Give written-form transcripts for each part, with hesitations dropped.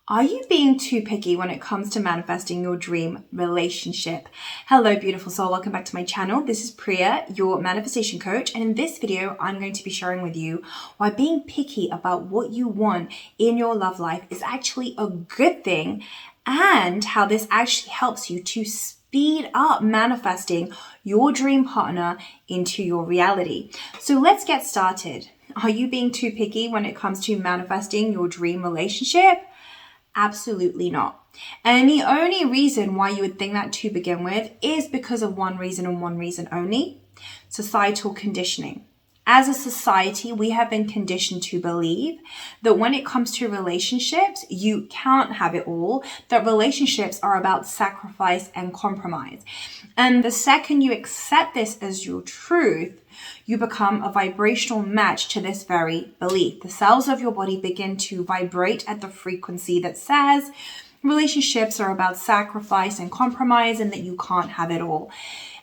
Are you being too picky when it comes to manifesting your dream relationship? Hello, beautiful soul. Welcome back to my channel. This is Priya, your manifestation coach. And in this video, I'm going to be sharing with you why being picky about what you want in your love life is actually a good thing and how this actually helps you to speed up manifesting your dream partner into your reality. So let's get started. Are you being too picky when it comes to manifesting your dream relationship? Absolutely not. And the only reason why you would think that to begin with is because of one reason and one reason only: societal conditioning. As a society, we have been conditioned to believe that when it comes to relationships, you can't have it all, that relationships are about sacrifice and compromise. And the second you accept this as your truth, you become a vibrational match to this very belief. The cells of your body begin to vibrate at the frequency that says relationships are about sacrifice and compromise and that you can't have it all.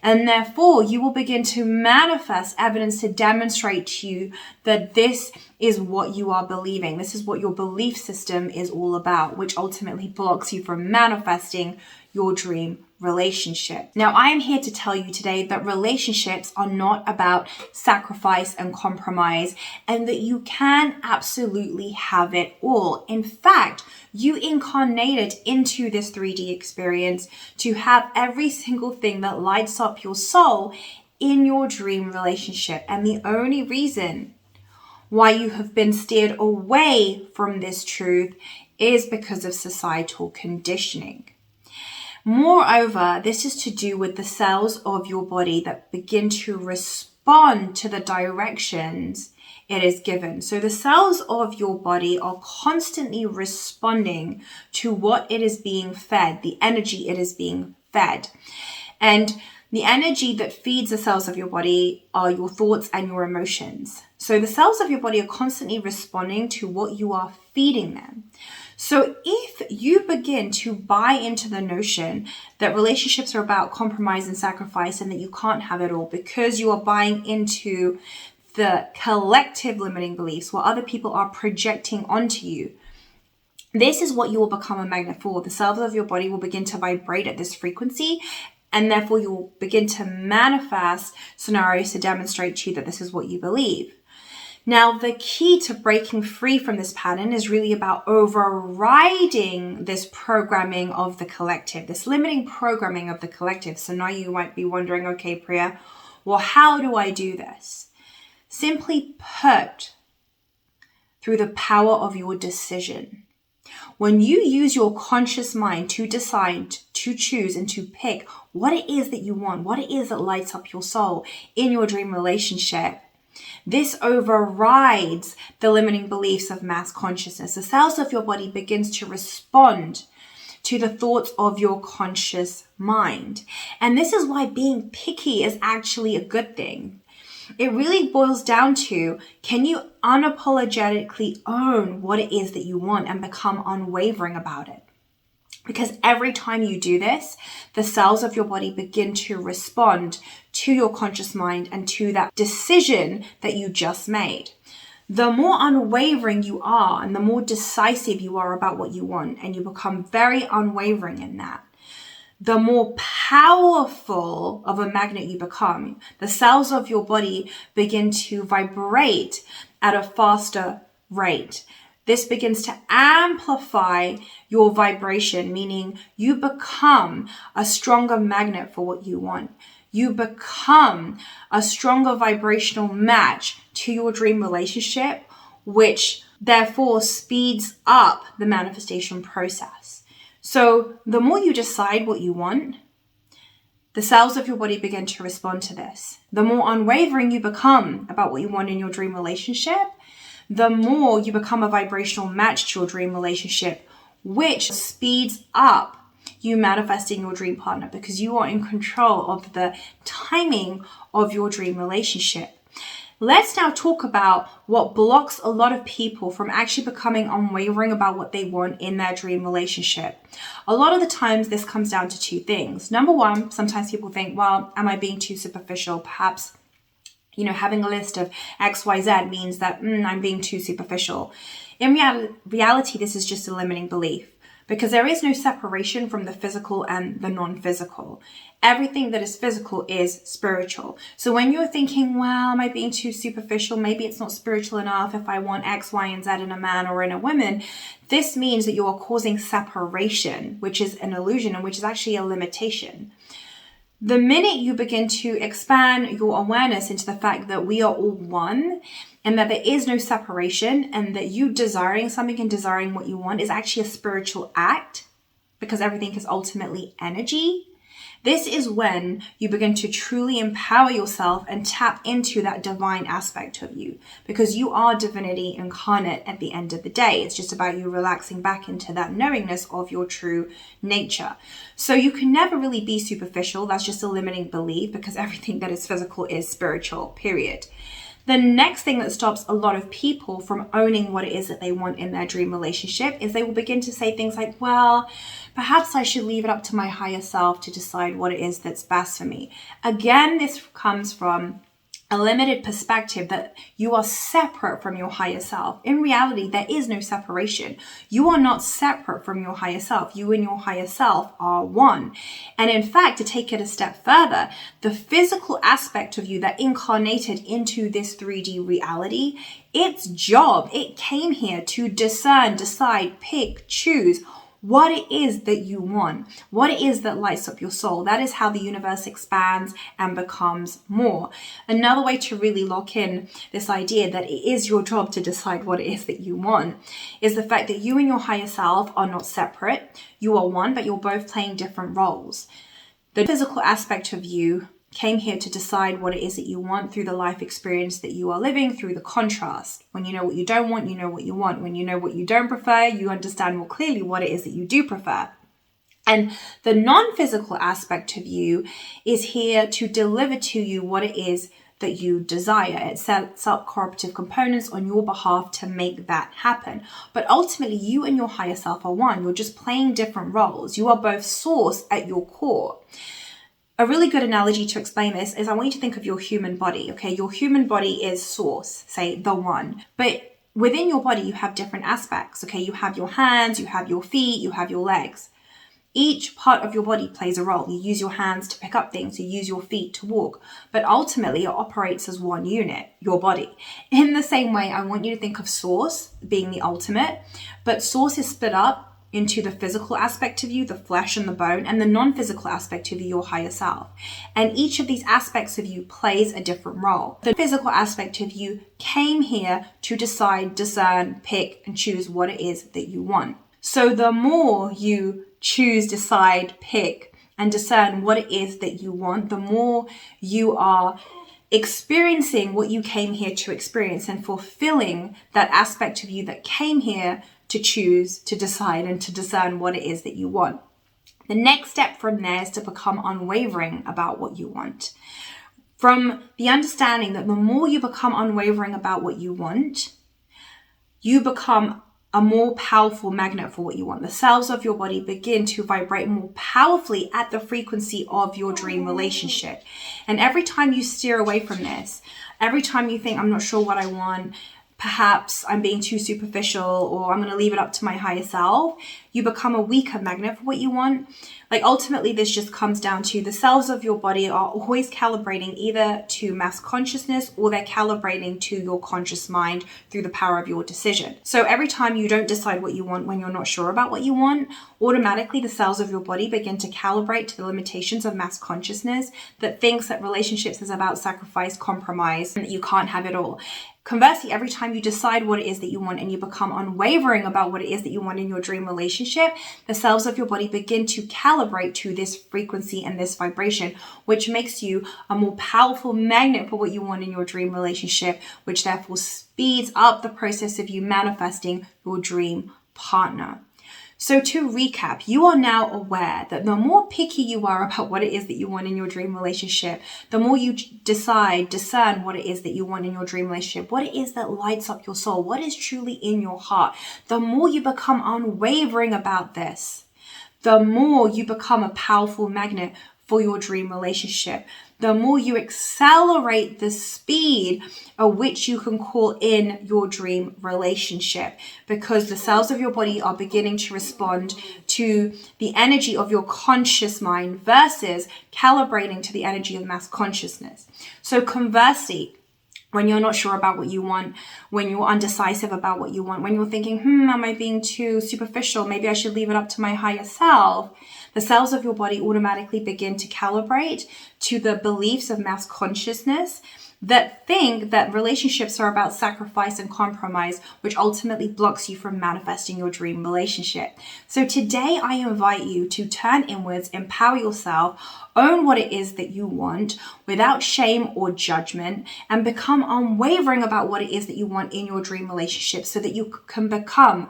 And therefore, you will begin to manifest evidence to demonstrate to you that this is what you are believing. This is what your belief system is all about, which ultimately blocks you from manifesting your dream relationship. Now, I am here to tell you today that relationships are not about sacrifice and compromise, and that you can absolutely have it all. In fact, you incarnated into this 3D experience to have every single thing that lights up your soul in your dream relationship. And the only reason why you have been steered away from this truth is because of societal conditioning. Moreover, this is to do with the cells of your body that begin to respond to the directions it is given. So the cells of your body are constantly responding to what it is being fed, the energy it is being fed. And the energy that feeds the cells of your body are your thoughts and your emotions. So the cells of your body are constantly responding to what you are feeding them. So if you begin to buy into the notion that relationships are about compromise and sacrifice and that you can't have it all because you are buying into the collective limiting beliefs what other people are projecting onto you, this is what you will become a magnet for. The cells of your body will begin to vibrate at this frequency, and therefore you will begin to manifest scenarios to demonstrate to you that this is what you believe. Now, the key to breaking free from this pattern is really about overriding this programming of the collective, this limiting programming of the collective. So now you might be wondering, okay, Priya, well, how do I do this? Simply put, through the power of your decision. When you use your conscious mind to decide, to choose, and to pick what it is that you want, what it is that lights up your soul in your dream relationship, this overrides the limiting beliefs of mass consciousness. The cells of your body begins to respond to the thoughts of your conscious mind. And this is why being picky is actually a good thing. It really boils down to, can you unapologetically own what it is that you want and become unwavering about it? Because every time you do this, the cells of your body begin to respond to your conscious mind and to that decision that you just made. The more unwavering you are and the more decisive you are about what you want, and you become very unwavering in that, the more powerful of a magnet you become. The cells of your body begin to vibrate at a faster rate. This begins to amplify your vibration, meaning you become a stronger magnet for what you want. You become a stronger vibrational match to your dream relationship, which therefore speeds up the manifestation process. So the more you decide what you want, the cells of your body begin to respond to this. The more unwavering you become about what you want in your dream relationship, the more you become a vibrational match to your dream relationship, which speeds up you manifesting your dream partner because you are in control of the timing of your dream relationship. Let's now talk about what blocks a lot of people from actually becoming unwavering about what they want in their dream relationship. A lot of the times this comes down to two things. Number one, sometimes people think, well, am I being too superficial? Perhaps having a list of XYZ means that I'm being too superficial. In reality, this is just a limiting belief, because there is no separation from the physical and the non-physical. Everything that is physical is spiritual. So when you're thinking, well, am I being too superficial? Maybe it's not spiritual enough if I want X, Y, and Z in a man or in a woman. This means that you are causing separation, which is an illusion and which is actually a limitation. The minute you begin to expand your awareness into the fact that we are all one and that there is no separation, and that you desiring something and desiring what you want is actually a spiritual act, because everything is ultimately energy, this is when you begin to truly empower yourself and tap into that divine aspect of you, because you are divinity incarnate at the end of the day. It's just about you relaxing back into that knowingness of your true nature. So you can never really be superficial. That's just a limiting belief, because everything that is physical is spiritual, period. The next thing that stops a lot of people from owning what it is that they want in their dream relationship is they will begin to say things like, well, perhaps I should leave it up to my higher self to decide what it is that's best for me. Again, this comes from a limited perspective that you are separate from your higher self. In reality, there is no separation. You are not separate from your higher self. You and your higher self are one. And in fact, to take it a step further, the physical aspect of you that incarnated into this 3D reality, its job, it came here to discern, decide, pick, choose what it is that you want, what it is that lights up your soul. That is how the universe expands and becomes more. Another way to really lock in this idea that it is your job to decide what it is that you want is the fact that you and your higher self are not separate. You are one, but you're both playing different roles. The physical aspect of you came here to decide what it is that you want through the life experience that you are living, through the contrast. When you know what you don't want, you know what you want. When you know what you don't prefer, you understand more clearly what it is that you do prefer. And the non-physical aspect of you is here to deliver to you what it is that you desire. It sets up cooperative components on your behalf to make that happen. But ultimately, you and your higher self are one. You're just playing different roles. You are both source at your core. A really good analogy to explain this is I want you to think of your human body, okay? Your human body is source, say the one. But within your body, you have different aspects, okay? You have your hands, you have your feet, you have your legs. Each part of your body plays a role. You use your hands to pick up things, you use your feet to walk. But ultimately, it operates as one unit, your body. In the same way, I want you to think of source being the ultimate, but source is split up into the physical aspect of you, the flesh and the bone, and the non-physical aspect of you, your higher self. And each of these aspects of you plays a different role. The physical aspect of you came here to decide, discern, pick, and choose what it is that you want. So the more you choose, decide, pick, and discern what it is that you want, the more you are experiencing what you came here to experience and fulfilling that aspect of you that came here to choose, to decide, and to discern what it is that you want. The next step from there is to become unwavering about what you want. From the understanding that the more you become unwavering about what you want, you become a more powerful magnet for what you want. The cells of your body begin to vibrate more powerfully at the frequency of your dream relationship. And every time you steer away from this, every time you think, I'm not sure what I want, perhaps I'm being too superficial, or I'm going to leave it up to my higher self, you become a weaker magnet for what you want. Like ultimately, this just comes down to the cells of your body are always calibrating either to mass consciousness or they're calibrating to your conscious mind through the power of your decision. So every time you don't decide what you want when you're not sure about what you want, automatically the cells of your body begin to calibrate to the limitations of mass consciousness that thinks that relationships is about sacrifice, compromise, and that you can't have it all. Conversely, every time you decide what it is that you want and you become unwavering about what it is that you want in your dream relationship, the cells of your body begin to calibrate to this frequency and this vibration, which makes you a more powerful magnet for what you want in your dream relationship, which therefore speeds up the process of you manifesting your dream partner. So to recap, you are now aware that the more picky you are about what it is that you want in your dream relationship, the more you discern what it is that you want in your dream relationship, what it is that lights up your soul, what is truly in your heart, the more you become unwavering about this, the more you become a powerful magnet for your dream relationship. the more you accelerate the speed at which you can call in your dream relationship, because the cells of your body are beginning to respond to the energy of your conscious mind versus calibrating to the energy of mass consciousness. So conversely, when you're not sure about what you want, when you're undecisive about what you want, when you're thinking, am I being too superficial? Maybe I should leave it up to my higher self. The cells of your body automatically begin to calibrate to the beliefs of mass consciousness that think that relationships are about sacrifice and compromise, which ultimately blocks you from manifesting your dream relationship. So today I invite you to turn inwards, empower yourself, own what it is that you want without shame or judgment, and become unwavering about what it is that you want in your dream relationship so that you can become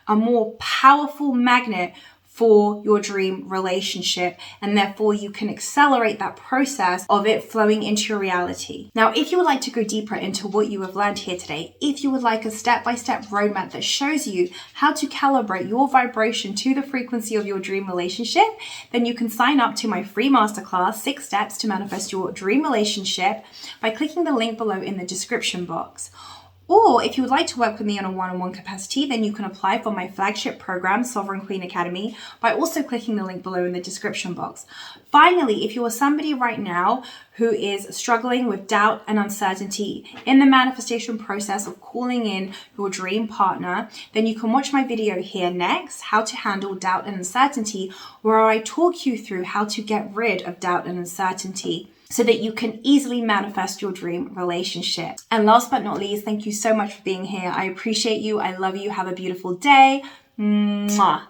a more powerful magnet for your dream relationship, and therefore you can accelerate that process of it flowing into your reality. Now, if you would like to go deeper into what you have learned here today, if you would like a step-by-step roadmap that shows you how to calibrate your vibration to the frequency of your dream relationship, then you can sign up to my free masterclass, 6 Steps to Manifest Your Dream Relationship, by clicking the link below in the description box. Or if you would like to work with me on a one-on-one capacity, then you can apply for my flagship program, Sovereign Queen Academy, by also clicking the link below in the description box. Finally, if you are somebody right now who is struggling with doubt and uncertainty in the manifestation process of calling in your dream partner, then you can watch my video here next, How to Handle Doubt and Uncertainty, where I talk you through how to get rid of doubt and uncertainty, so that you can easily manifest your dream relationship. And last but not least, thank you so much for being here. I appreciate you. I love you. Have a beautiful day. Mwah.